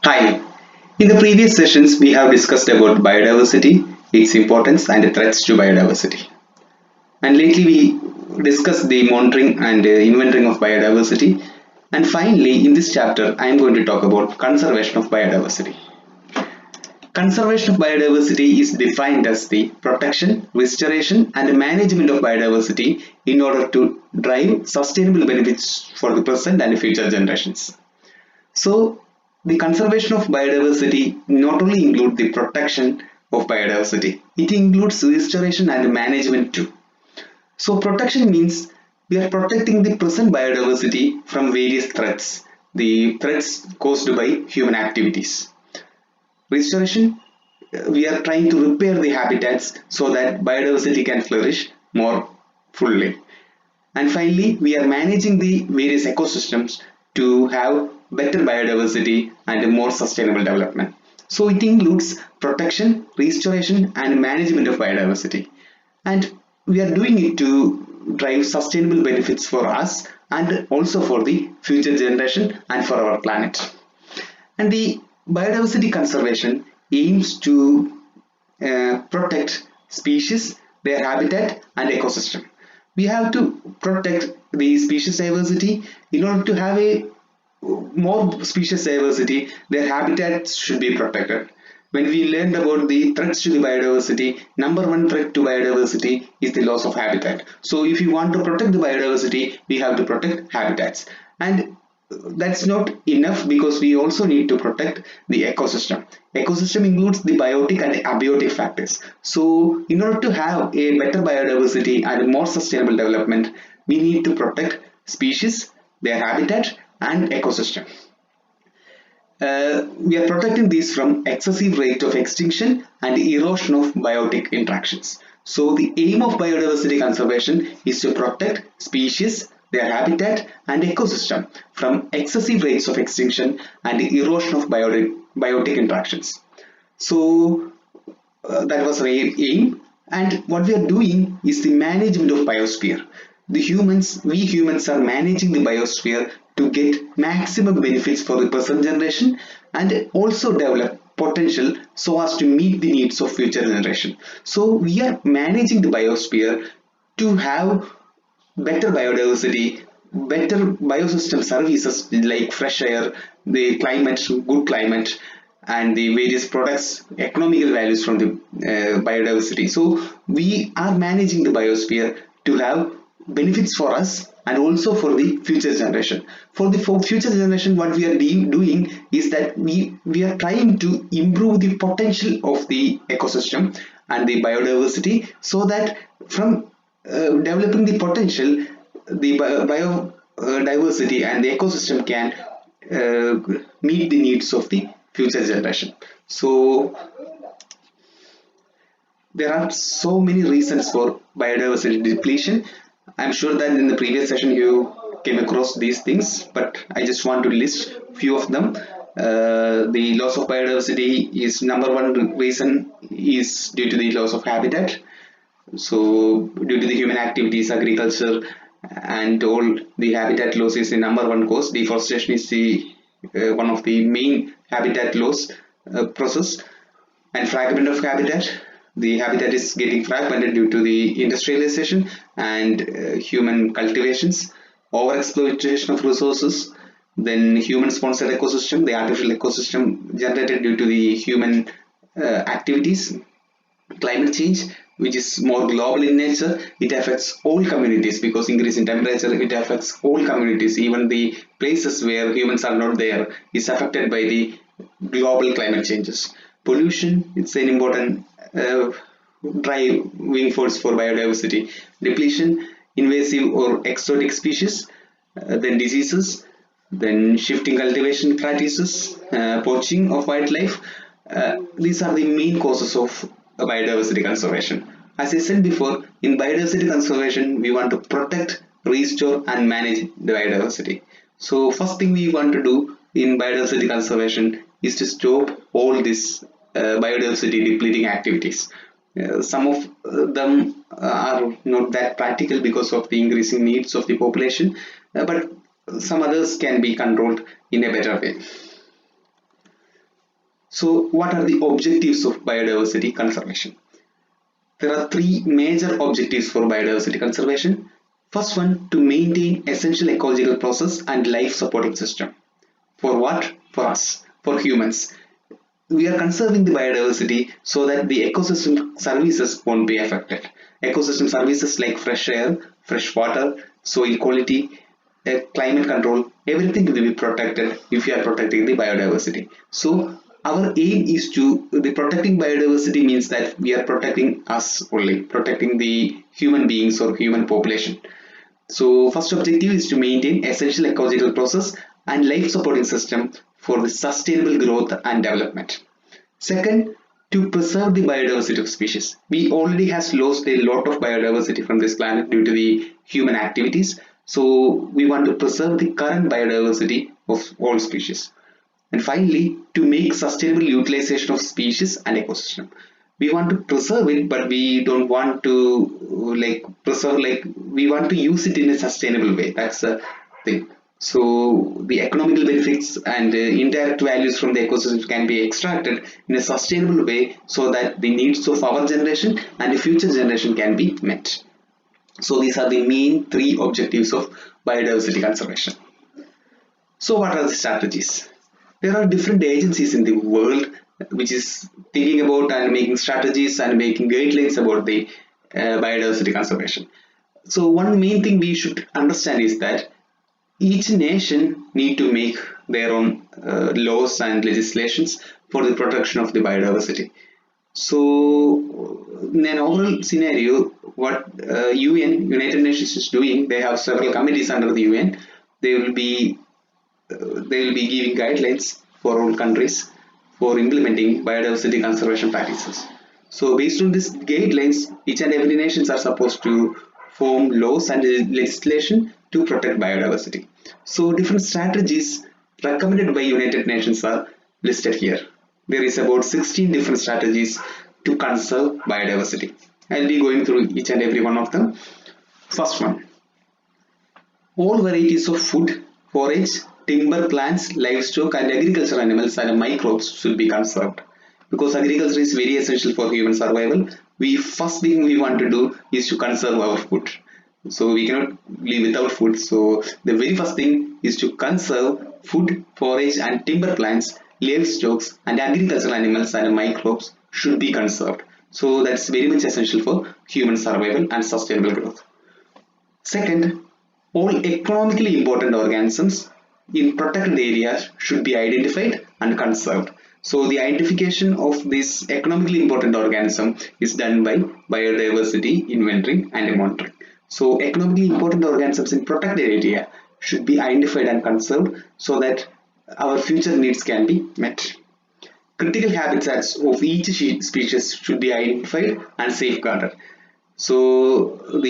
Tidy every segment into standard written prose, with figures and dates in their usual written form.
Hi. In the previous sessions, we have discussed about biodiversity, its importance, and the threats to biodiversity. And lately, we discussed the monitoring and inventorying of biodiversity. And finally, in this chapter, I am going to talk about conservation of biodiversity. Conservation of biodiversity is defined as the protection, restoration, and management of biodiversity in order to drive sustainable benefits for the present and future generations. So, the conservation of biodiversity not only includes the protection of biodiversity, it includes restoration and management too. So, protection means we are protecting the present biodiversity from various threats, the threats caused by human activities. Restoration, we are trying to repair the habitats so that biodiversity can flourish more fully. And finally, we are managing the various ecosystems to have better biodiversity and a more sustainable development. So it includes protection, restoration, and management of biodiversity. And we are doing it to drive sustainable benefits for us and also for the future generation and for our planet. And the biodiversity conservation aims to protect species, their habitat, and ecosystem. We have to protect the species diversity. In order to have a more species diversity, their habitats should be protected. When we learned about the threats to the biodiversity, number one threat to biodiversity is the loss of habitat. So if you want to protect the biodiversity, we have to protect habitats. And that's not enough because we also need to protect the ecosystem. Ecosystem includes the biotic and abiotic factors. So in order to have a better biodiversity and a more sustainable development, we need to protect species, their habitat, and ecosystem. We are protecting these from excessive rate of extinction and erosion of biotic interactions. So the aim of biodiversity conservation is to protect species, their habitat and ecosystem from excessive rates of extinction and erosion of biotic interactions. So that was our aim, and what we are doing is the management of biosphere. We humans are managing the biosphere to get maximum benefits for the present generation and also develop potential so as to meet the needs of future generation. So we are managing the biosphere to have better biodiversity, better biosystem services like fresh air, the climate, good climate, and the various products, economical values from the biodiversity. So we are managing the biosphere to have benefits for us and also for the future generation. For future generation, what we are doing is that we are trying to improve the potential of the ecosystem and the biodiversity so that from developing the potential, the biodiversity and the ecosystem can meet the needs of the future generation. So there are so many reasons for biodiversity depletion. I'm sure that in the previous session you came across these things, but I just want to list few of them. The loss of biodiversity is number one reason is due to the loss of habitat. So due to the human activities, agriculture, and all, the habitat loss is the number one cause. Deforestation is the one of the main habitat loss process, and fragment of habitat. The habitat is getting fragmented due to the industrialization and human cultivations, overexploitation of resources, then human sponsored ecosystem, the artificial ecosystem generated due to the human activities, climate change, which is more global in nature. It affects all communities because increase in temperature, it affects all communities. Even the places where humans are not there is affected by the global climate changes. Pollution, it's an important driving force for biodiversity depletion. Invasive or exotic species, then diseases, then shifting cultivation practices, poaching of wildlife. These are the main causes of biodiversity conservation. As I said before, in biodiversity conservation, we want to protect, restore, and manage the biodiversity. So, first thing we want to do in biodiversity conservation is to stop all these biodiversity depleting activities. Some of them are not that practical because of the increasing needs of the population, but some others can be controlled in a better way. So what are the objectives of biodiversity conservation? There are three major objectives for biodiversity conservation. First one, to maintain essential ecological process and life supporting system. For what? For us, for humans. We are conserving the biodiversity so that the ecosystem services won't be affected. Ecosystem services like fresh air, fresh water, soil quality, climate control, everything will be protected if you are protecting the biodiversity. So our aim is to the protecting biodiversity means that we are protecting us only, protecting the human beings or human population. So first objective is to maintain essential ecological process and life supporting system for the sustainable growth and development. Second, to preserve the biodiversity of species. We already has lost a lot of biodiversity from this planet due to the human activities. So we want to preserve the current biodiversity of all species. And finally, to make sustainable utilization of species and ecosystem. We want to preserve it, but we don't want to preserve, we want to use it in a sustainable way. That's the thing. So the economical benefits and indirect values from the ecosystem can be extracted in a sustainable way so that the needs of our generation and the future generation can be met. So these are the main three objectives of biodiversity conservation. So what are the strategies? There are different agencies in the world which is thinking about and making strategies and making guidelines about the biodiversity conservation. So one main thing we should understand is that each nation need to make their own laws and legislations for the protection of the biodiversity. So in an overall scenario, what United Nations is doing, they have several committees under the UN. They will be giving guidelines for all countries for implementing biodiversity conservation practices. So based on these guidelines, each and every nations are supposed to form laws and legislation to protect biodiversity. So different strategies recommended by United Nations are listed here. There is about 16 different strategies to conserve biodiversity. I'll be going through each and every one of them. First one, all varieties of food, forage, timber plants, livestock and agricultural animals and microbes should be conserved. Because agriculture is very essential for human survival, first thing we want to do is to conserve our food. So we cannot live without food. So the very first thing is to conserve food, forage and timber plants, livestock and agricultural animals and microbes should be conserved. So that's very much essential for human survival and sustainable growth. Second, all economically important organisms in protected areas should be identified and conserved. So the identification of this economically important organism is done by biodiversity inventory and monitoring. So economically important organisms in protected area should be identified and conserved so that our future needs can be met. Critical habitats of each species should be identified and safeguarded. So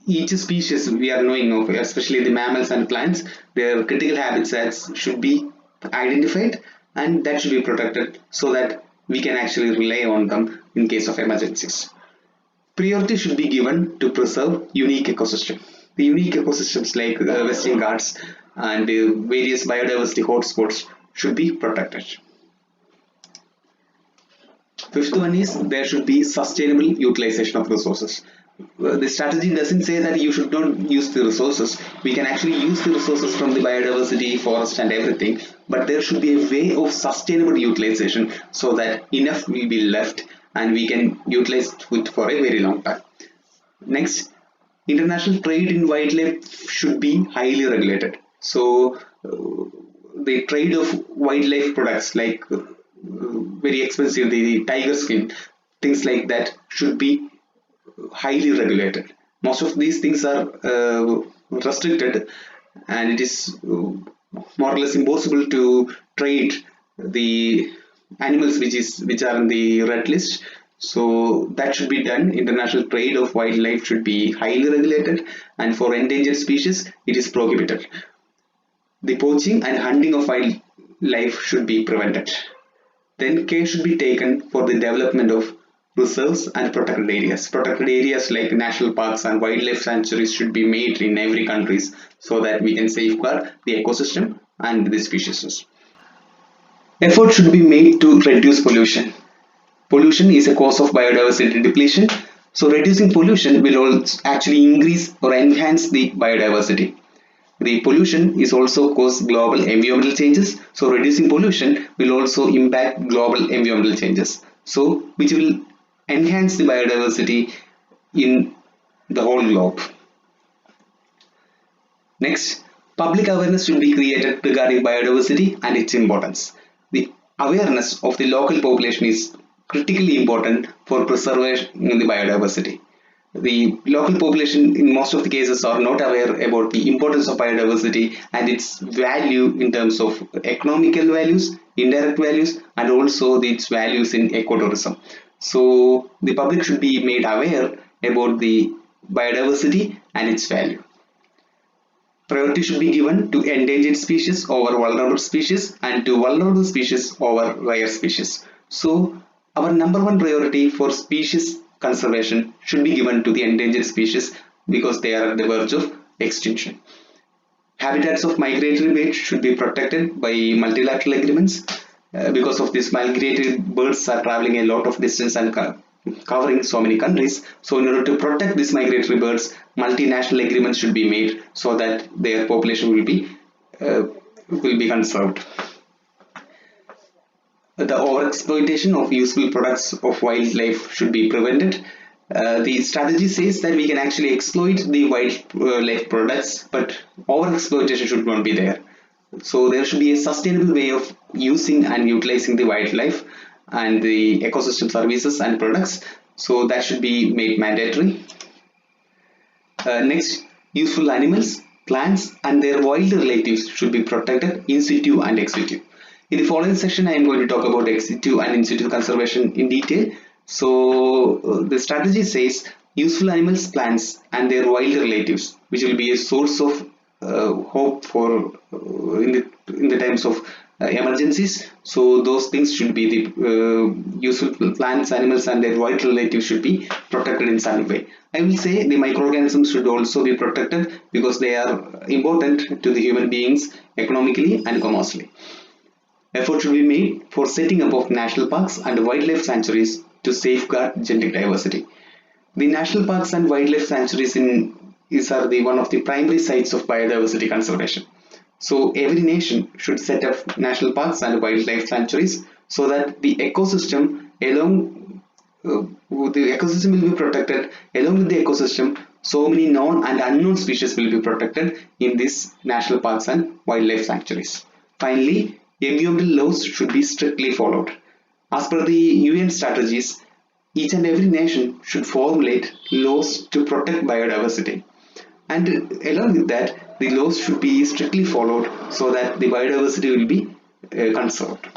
each species we are knowing of, especially the mammals and plants, their critical habitats should be identified and that should be protected so that we can actually rely on them in case of emergencies. Priority should be given to preserve unique ecosystem. The unique ecosystems like Western Ghats and various biodiversity hotspots should be protected. Fifth one is there should be sustainable utilization of resources. The strategy doesn't say that you should not use the resources. We can actually use the resources from the biodiversity, forest and everything, but there should be a way of sustainable utilization so that enough will be left and we can utilize it for a very long time. Next, international trade in wildlife should be highly regulated. So the trade of wildlife products like very expensive, the tiger skin, things like that should be highly regulated. Most of these things are restricted and it is more or less impossible to trade the animals which are in the red list. So that should be done. International trade of wildlife should be highly regulated and for endangered species it is prohibited. The poaching and hunting of wildlife should be prevented. Then care should be taken for the development of reserves and protected areas. Protected areas like national parks and wildlife sanctuaries should be made in every country so that we can safeguard the ecosystem and the species. Effort should be made to reduce pollution. Pollution is a cause of biodiversity depletion. So reducing pollution will also actually increase or enhance the biodiversity. The pollution is also cause global environmental changes. So reducing pollution will also impact global environmental changes. So which will enhance the biodiversity in the whole globe. Next, public awareness should be created regarding biodiversity and its importance. The awareness of the local population is critically important for preservation in the biodiversity. The local population in most of the cases are not aware about the importance of biodiversity and its value in terms of economical values, indirect values, and also its values in ecotourism. So the public should be made aware about the biodiversity and its value. Priority should be given to endangered species over vulnerable species and to vulnerable species over rare species. So our number one priority for species conservation should be given to the endangered species because they are at the verge of extinction. Habitats of migratory birds should be protected by multilateral agreements. Because of this, migratory birds are traveling a lot of distance and covering so many countries. So in order to protect these migratory birds, multinational agreements should be made so that their population will be conserved. The overexploitation of useful products of wildlife should be prevented. The strategy says that we can actually exploit the wildlife products, but overexploitation should not be there. So there should be a sustainable way of using and utilizing the wildlife and the ecosystem services and products. So that should be made mandatory. Next, useful animals, plants and their wild relatives should be protected in situ and ex situ. In the following section, I am going to talk about ex situ and in situ conservation in detail. So the strategy says useful animals, plants and their wild relatives, which will be a source of hope for in the times of emergencies. So those things should be the useful plants, animals and their wild relatives should be protected in some way. I will say the microorganisms should also be protected because they are important to the human beings economically and commercially. Effort should be made for setting up of national parks and wildlife sanctuaries to safeguard genetic diversity. The national parks and wildlife sanctuaries are the one of the primary sites of biodiversity conservation. So every nation should set up national parks and wildlife sanctuaries so that the ecosystem the ecosystem will be protected. Along with the ecosystem, so many known and unknown species will be protected in these national parks and wildlife sanctuaries. Finally, environmental laws should be strictly followed. As per the UN strategies, each and every nation should formulate laws to protect biodiversity. And along with that, the laws should be strictly followed so that the biodiversity will be conserved.